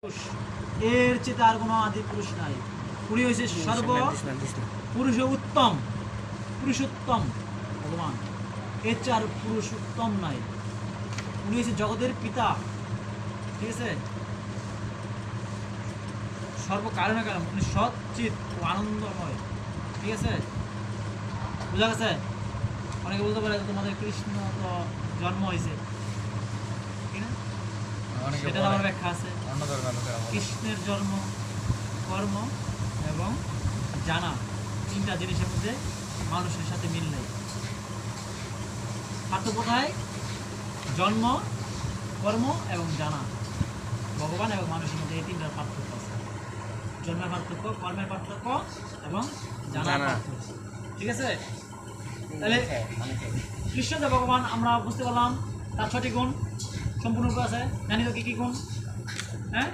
এর চেয়ে আর কোনো আদি পুরুষ নাই। উনি হয়েছে সর্ব পুরুষ উত্তম, পুরুষোত্তম ভগবান। এর চেয়ে আর পুরুষোত্তম নাই। উনি হয়েছে জগতের পিতা, ঠিক আছে, সর্বকারণে কারণ। উনি সৎ চিত ও আনন্দময়, ঠিক আছে, বুঝা গেছে? অনেকে বলতে পারে তোমাদের কৃষ্ণ তো জন্ম হয়েছে, ঠিক না? সেটা আমার ব্যাখ্যা আছে। কৃষ্ণের জন্ম, কর্ম এবং জানা, তিনটা জিনিসের মধ্যে মানুষের সাথে মিল নেই। পার্থক্য কোথায়? জন্ম, কর্ম এবং জানা। ভগবান এবং মানুষের মধ্যে এই তিনটার পার্থক্য আছে। জন্মের পার্থক্য, কর্মের পার্থক্য এবং জানার পার্থক্য, ঠিক আছে? তাহলে কৃষ্ণ যে ভগবান আমরা বুঝতে পারলাম, তার ছয়টি গুণ সম্পূর্ণ আছে। জানি তো কি কি গুণ? হ্যাঁ,